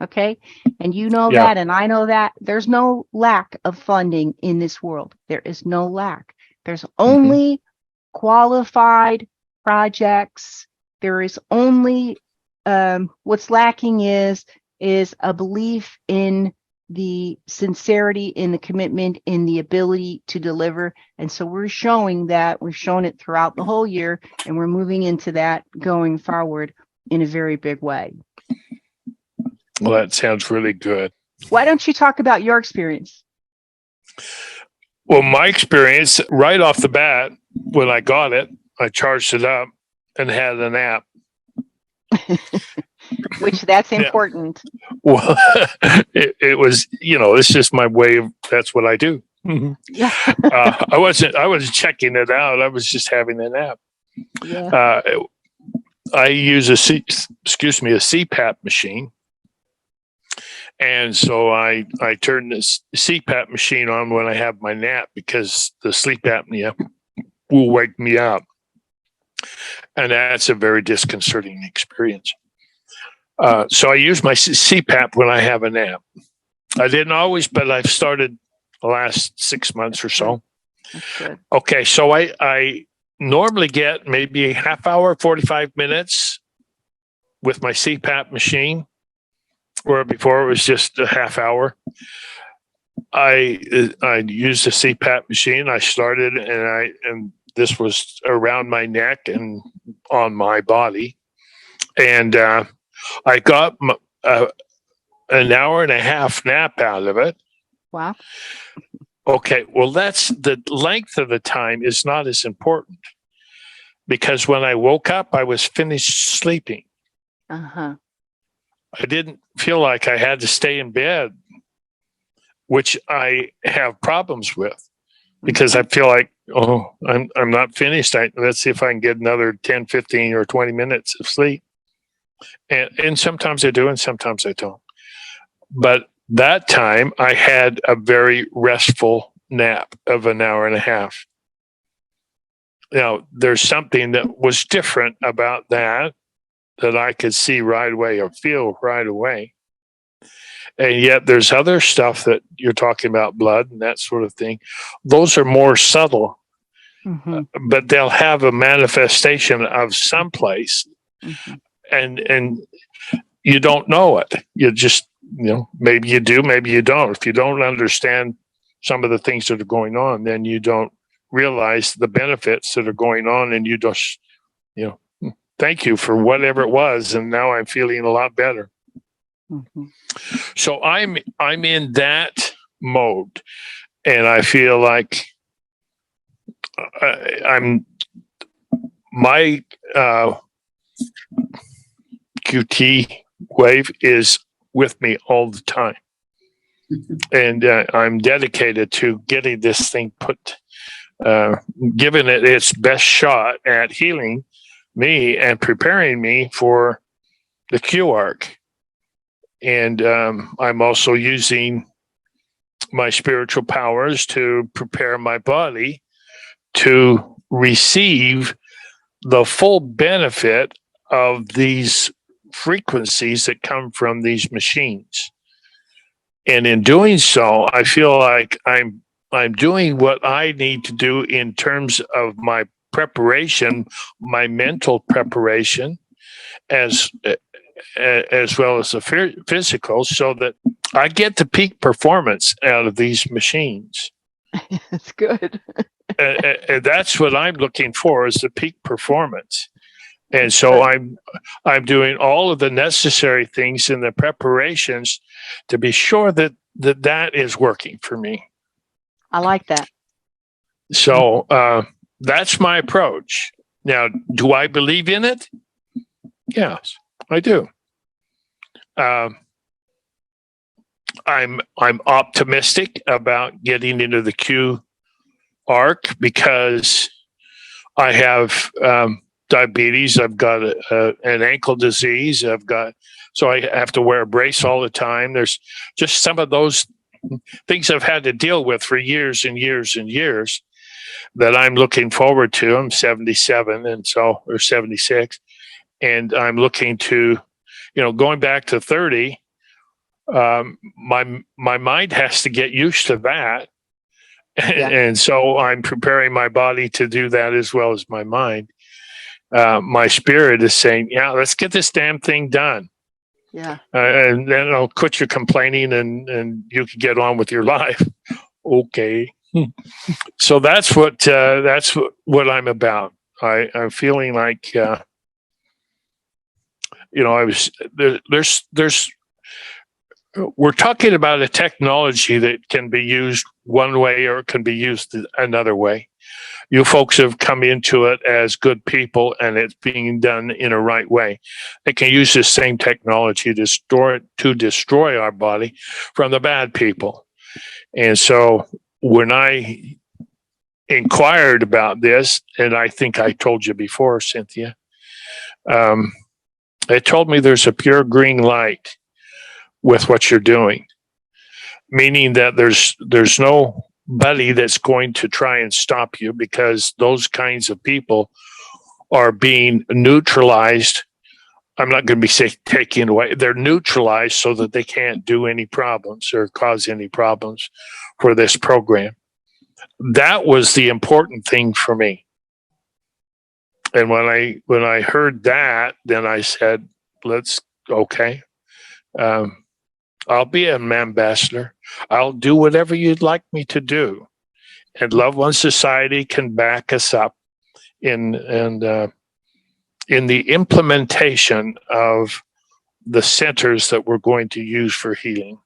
Okay. And you know that, and I know that. There's no lack of funding in this world. There is no lack. There's only qualified projects. There is only what's lacking is a belief in the sincerity in the commitment in the ability to deliver. And so we're showing that. We've shown it throughout the whole year, and we're moving into that going forward in a very big way. Well, that sounds really good. Why don't you talk about your experience? Well, my experience right off the bat, when I got it, I charged it up and had a nap. Which that's important. Well, it was, it's just my way of, that's what I do. Yeah. I wasn't checking it out. I was just having a nap. Yeah. I use a CPAP machine. And so I turn this CPAP machine on when I have my nap because the sleep apnea will wake me up. And that's a very disconcerting experience. So I use my CPAP when I have a nap. I didn't always, but I've started the last 6 months or so. That's good. Okay, so I normally get maybe a half hour, 45 minutes with my CPAP machine, where before it was just a half hour. I used the CPAP machine. I started, and this was around my neck and on my body, and I got an hour and a half nap out of it. Wow. Okay, well, that's the length of the time is not as important because when I woke up, I was finished sleeping. Uh-huh. I didn't feel like I had to stay in bed, which I have problems with because I feel like, I'm not finished. Let's see if I can get another 10, 15, or 20 minutes of sleep. And sometimes I do, and sometimes I don't. But that time, I had a very restful nap of an hour and a half. Now, there's something that was different about that I could see right away or feel right away. And yet there's other stuff that you're talking about, blood and that sort of thing. Those are more subtle, but they'll have a manifestation of someplace. And you don't know it. You just, maybe you do, maybe you don't. If you don't understand some of the things that are going on, then you don't realize the benefits that are going on, and you just, thank you for whatever it was, and now I'm feeling a lot better. So I'm in that mode, and I feel like my QT wave is with me all the time, and I'm dedicated to getting this thing giving it its best shot at healing me and preparing me for the Q arc. And I'm also using my spiritual powers to prepare my body to receive the full benefit of these frequencies that come from these machines. And in doing so, I feel like I'm doing what I need to do in terms of my preparation, my mental preparation, as well as the physical, so that I get the peak performance out of these machines. That's good. And that's what I'm looking for, is the peak performance. And so I'm doing all of the necessary things in the preparations to be sure that is working for me. I like that. So that's my approach. Now, do I believe in it? Yes, I do. I'm optimistic about getting into the Q arc because I have diabetes. I've got an ankle disease. So I have to wear a brace all the time. There's just some of those things I've had to deal with for years and years and years that I'm looking forward to. I'm 77 or 76, and I'm looking to, going back to 30. My mind has to get used to that. Yeah. And so I'm preparing my body to do that as well as my mind. My spirit is saying, yeah, let's get this damn thing done. Yeah. And then I'll quit your complaining and you can get on with your life. Okay. So that's what I'm about. I'm feeling like I was there's we're talking about a technology that can be used one way or it can be used another way. You folks have come into it as good people and it's being done in a right way. They can use this same technology to destroy our body from the bad people. And so when I inquired about this, and I think I told you before, Cynthia, they told me there's a pure green light with what you're doing, meaning that there's nobody that's going to try and stop you because those kinds of people are being neutralized. I'm not going to be taken away. They're neutralized so that they can't do any problems or cause any problems for this program. That was the important thing for me. And when I heard that, then I said, okay. I'll be an ambassador. I'll do whatever you'd like me to do. And Love One Society can back us up in the implementation of the centers that we're going to use for healing.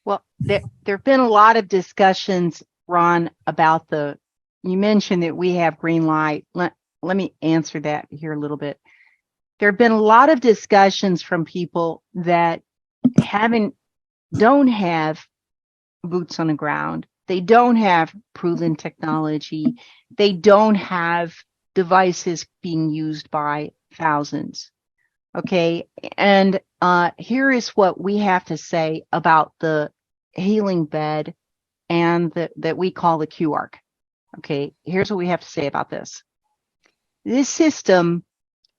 Well, there have been a lot of discussions, Ron, about you mentioned that we have green light. Let me answer that here a little bit. There have been a lot of discussions from people that don't have boots on the ground. They don't have proven technology. They don't have devices being used by thousands. Okay. And here is what we have to say about the healing bed and that we call the QARC. Okay. Here's what we have to say about this. This system,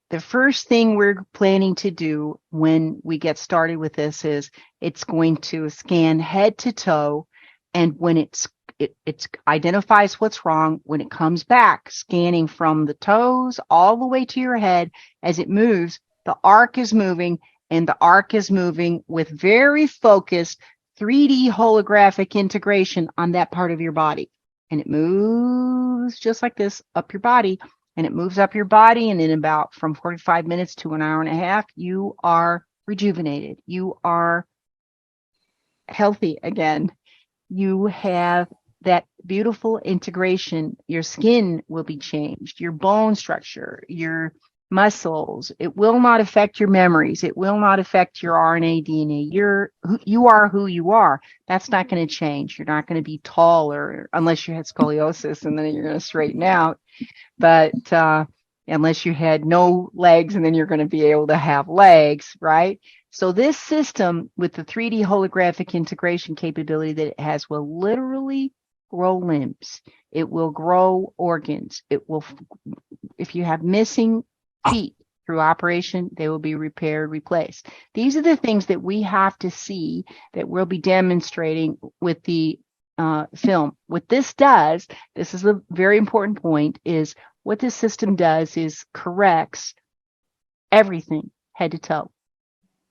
the first thing we're planning to do when we get started with this is it's going to scan head to toe. And when it identifies what's wrong, when it comes back, scanning from the toes all the way to your head, as it moves, the arc is moving, and the arc is moving with very focused 3D holographic integration on that part of your body. And it moves just like this up your body. And it moves up your body, and in about from 45 minutes to an hour and a half, you are rejuvenated. You are healthy again. You have that beautiful integration. Your skin will be changed, your bone structure, your muscles. It will not affect your memories. It will not affect your RNA, DNA. You are who you are. That's not going to change. You're not going to be taller unless you had scoliosis, and then you're going to straighten out. But unless you had no legs, and then you're going to be able to have legs, right? So this system with the 3D holographic integration capability that it has will literally grow limbs. It will grow organs. It will, if you have missing feet through operation, they will be repaired, replaced. These are the things that we have to see that we'll be demonstrating with the film. What this does, this is a very important point, is what this system does is corrects everything head to toe.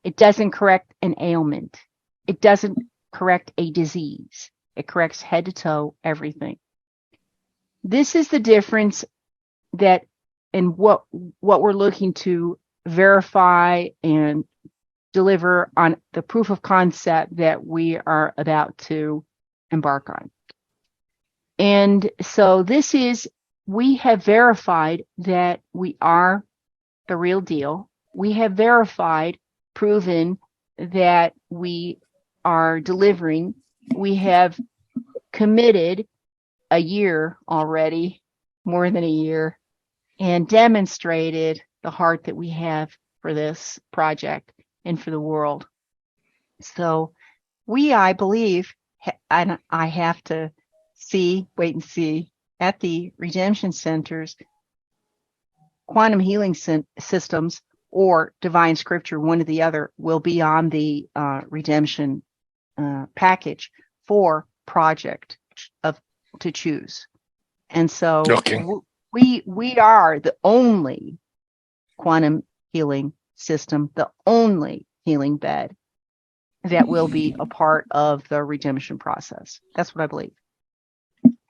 It doesn't correct an ailment. It doesn't correct a disease. It corrects head to toe everything. This is the difference that in what we're looking to verify and deliver on the proof of concept that we are about to embark on. And so we have verified that we are the real deal. We have verified, proven that we are delivering. We have committed a year already, more than a year, and demonstrated the heart that we have for this project and for the world. So I believe, and I have to wait and see, at the redemption centers, quantum healing systems or divine scripture, one or the other, will be on the redemption package for project to choose. And so okay. we are the only quantum healing system, the only healing bed that will be a part of the redemption process. That's what I believe.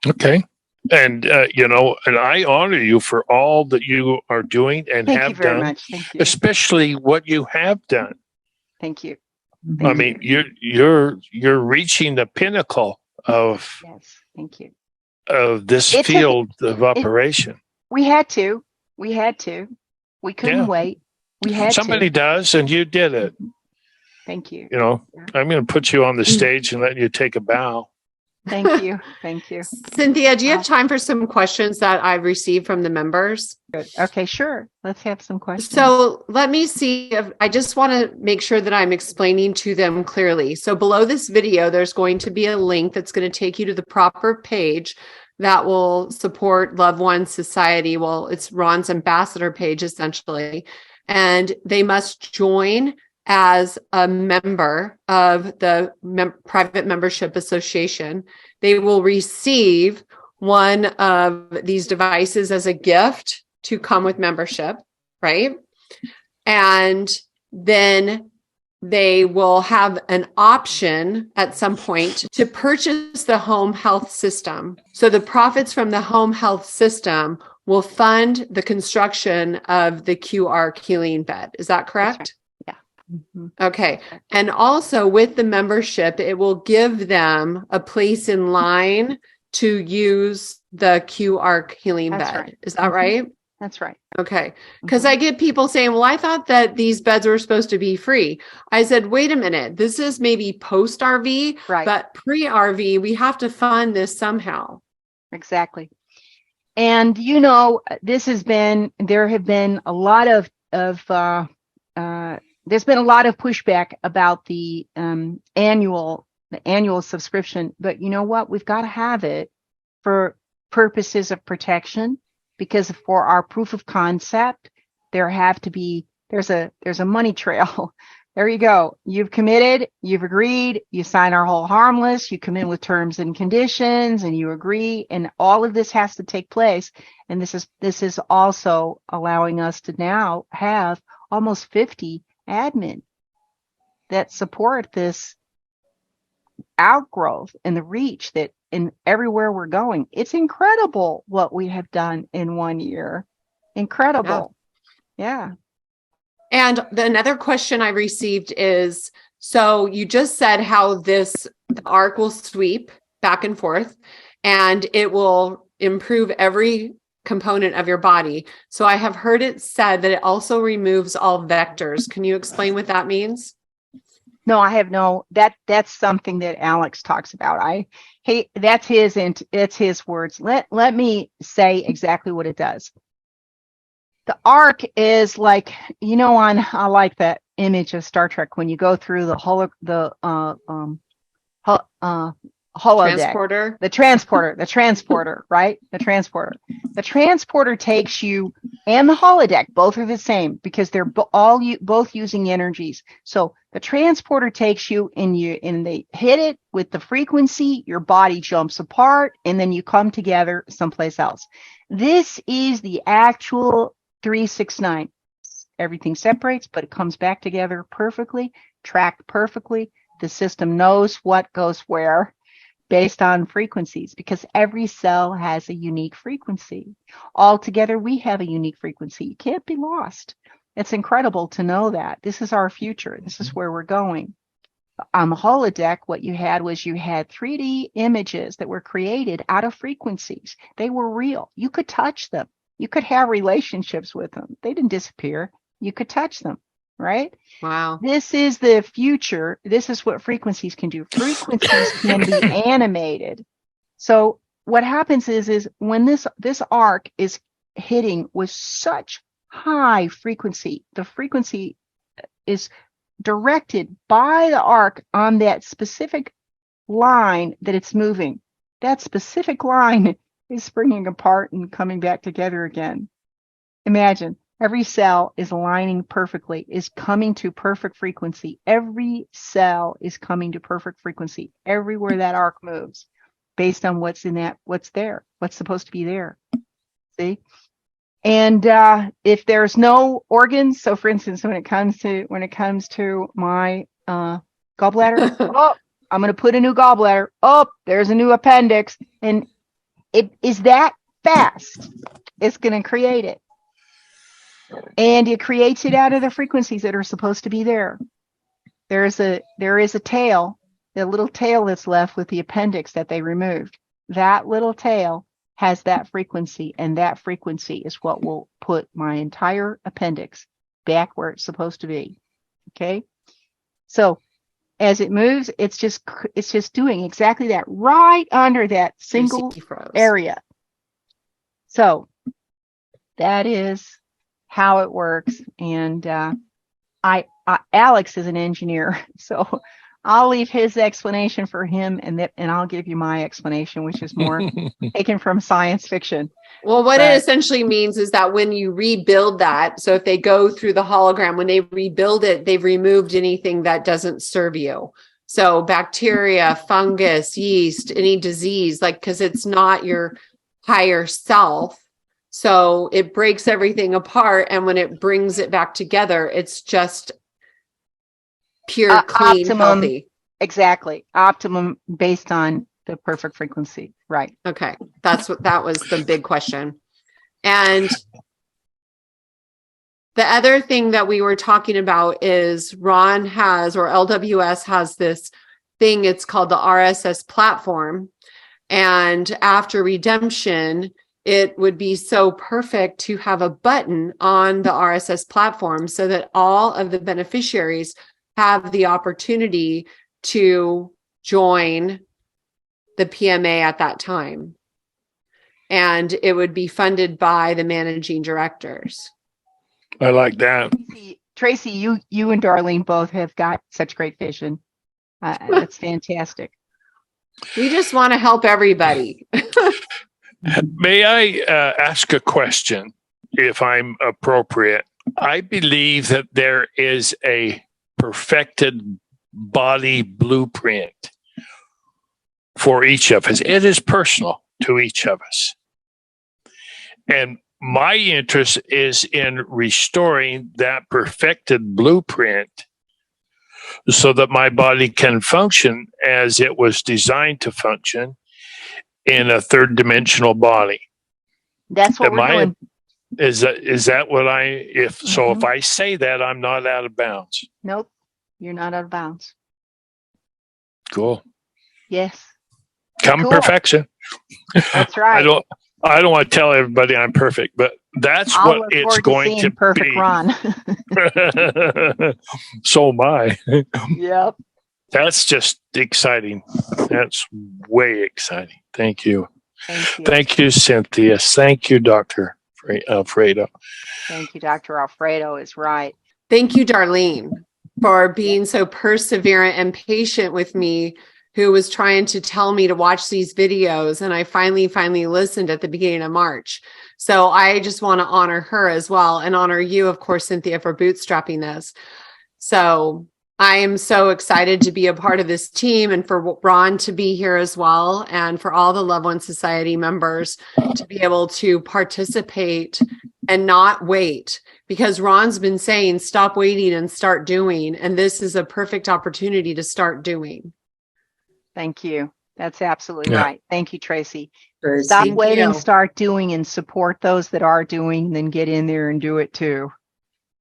Okay. And, and I honor you for all that you are doing and Thank you have very done, much. Thank you. especially what you have done. Thank you. I mean, you're reaching the pinnacle of Yes. Thank you. This It's field of operation. We had to. We couldn't Yeah. wait. We had Somebody to. does, and you did it. Thank you. I'm going to put you on the stage and let you take a bow. Thank you. Thank you. Cynthia, do you have time for some questions that I've received from the members? Good. Okay, sure. Let's have some questions. So let me see if I just want to make sure that I'm explaining to them clearly. So below this video, there's going to be a link that's going to take you to the proper page that will support Loved One Society. Well, it's Ron's ambassador page, essentially. And they must join as a member of the private membership association. They will receive one of these devices as a gift to come with membership, right? And then they will have an option at some point to purchase the home health system. So the profits from the home health system will fund the construction of the QR healing bed. Is that correct? Mm-hmm. Okay. And also with the membership, it will give them a place in line to use the QR healing That's bed. right. Is that right? That's right. Okay. Because I get people saying, well, I thought that these beds were supposed to be free. I said, wait a minute, this is maybe post RV, Right. but pre RV, we have to fund this somehow. Exactly. And there have been a lot of there's been a lot of pushback about the annual subscription, but you know what? We've got to have it for purposes of protection, because for our proof of concept, there's a money trail. There you go. You've committed, you've agreed, you sign our whole harmless, you come in with terms and conditions, and you agree, and all of this has to take place. And this is also allowing us to now have almost 50 admin that support this outgrowth and the reach that in everywhere we're going. It's incredible what we have done in 1 year. Incredible. Yeah. And another question I received is, so you just said how the arc will sweep back and forth and it will improve every component of your body. So I have heard it said that it also removes all vectors. Can you explain what that means? No, I have that's something that Alex talks about. That's his words. Let me say exactly what it does. The arc is like, I like that image of Star Trek when you go through the holodeck. The transporter, right? The transporter takes you, and the holodeck, both are the same because they're both using energies. So the transporter takes you and they hit it with the frequency, your body jumps apart, and then you come together someplace else. This is the actual 369. Everything separates, but it comes back together perfectly, tracked perfectly. The system knows what goes where based on frequencies, because every cell has a unique frequency. Altogether, we have a unique frequency. You can't be lost. It's incredible to know that. This is our future. This is where we're going. On the holodeck, what you had 3D images that were created out of frequencies. They were real. You could touch them. You could have relationships with them. They didn't disappear. You could touch them, right? Wow. This is the future. This is what frequencies can do. Frequencies can be animated. So what happens is when this arc is hitting with such high frequency, the frequency is directed by the arc on that specific line that it's moving. That specific line is springing apart and coming back together again. Imagine every cell is aligning perfectly, is coming to perfect frequency. Every cell is coming to perfect frequency everywhere that arc moves, based on what's there, what's supposed to be there. See? And if there's no organs, so for instance, when it comes to my gallbladder, oh, I'm going to put a new gallbladder. Oh, there's a new appendix, and it is that fast. It's going to create it, and it creates it out of the frequencies that are supposed to be there. There is a tail, the little tail that's left with the appendix that they removed. That little tail has that frequency, and that frequency is what will put my entire appendix back where it's supposed to be. Okay, so as it moves, it's just doing exactly that right under that single area. So that is how it works. And Alex is an engineer, so I'll leave his explanation for him, and I'll give you my explanation, which is more taken from science fiction. Well, what it essentially means is that when you rebuild that, so if they go through the hologram, when they rebuild it, they've removed anything that doesn't serve you. So bacteria, fungus, yeast, any disease, because it's not your higher self. So it breaks everything apart. And when it brings it back together, it's just pure, clean, healthy. Exactly. Optimum based on the perfect frequency. Right. Okay. That was the big question. And the other thing that we were talking about is Ron has, or LWS has, this thing, it's called the RSS platform. And after redemption, it would be so perfect to have a button on the RSS platform so that all of the beneficiaries have the opportunity to join the PMA at that time. And it would be funded by the managing directors. I like that. Tracy, you and Darlene both have got such great vision. That's fantastic. We just want to help everybody. May I ask a question, if I'm appropriate? I believe that there is a perfected body blueprint for each of us. It is personal to each of us. And my interest is in restoring that perfected blueprint so that my body can function as it was designed to function in a third dimensional body. That's what we're doing. Is that what if I say that, I'm not out of bounds? Nope, you're not out of bounds. Cool. Yes. Come perfection. That's right. I don't want to tell everybody I'm perfect, but that's what it's going to perfect be. Ron. So am I. Yep. That's just exciting. That's way exciting. Thank you. Thank you. Thank you, Cynthia. Thank you, Dr. Alfredo. Thank you, Dr. Alfredo is right. Thank you, Darlene, for being so perseverant and patient with me, who was trying to tell me to watch these videos. And I finally listened at the beginning of March. So I just want to honor her as well, and honor you, of course, Cynthia, for bootstrapping this. So I am so excited to be a part of this team, and for Ron to be here as well, and for all the Love One Society members to be able to participate and not wait, because Ron's been saying, stop waiting and start doing. And this is a perfect opportunity to start doing. Thank you. That's absolutely right. Thank you, Tracy. Stop waiting, start doing, and support those that are doing, then get in there and do it too.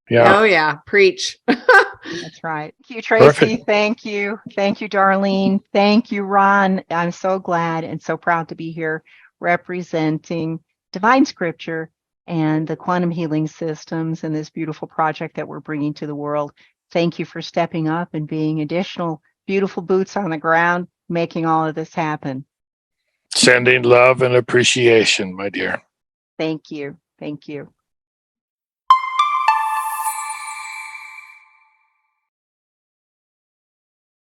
Yeah. Oh yeah. Preach. That's right. Thank you, Tracy. Perfect. Thank you. Thank you, Darlene. Thank you, Ron. I'm so glad and so proud to be here representing Divine Scripture and the quantum healing systems and this beautiful project that we're bringing to the world. Thank you for stepping up and being additional beautiful boots on the ground, making all of this happen. Sending love and appreciation, my dear. Thank you. Thank you.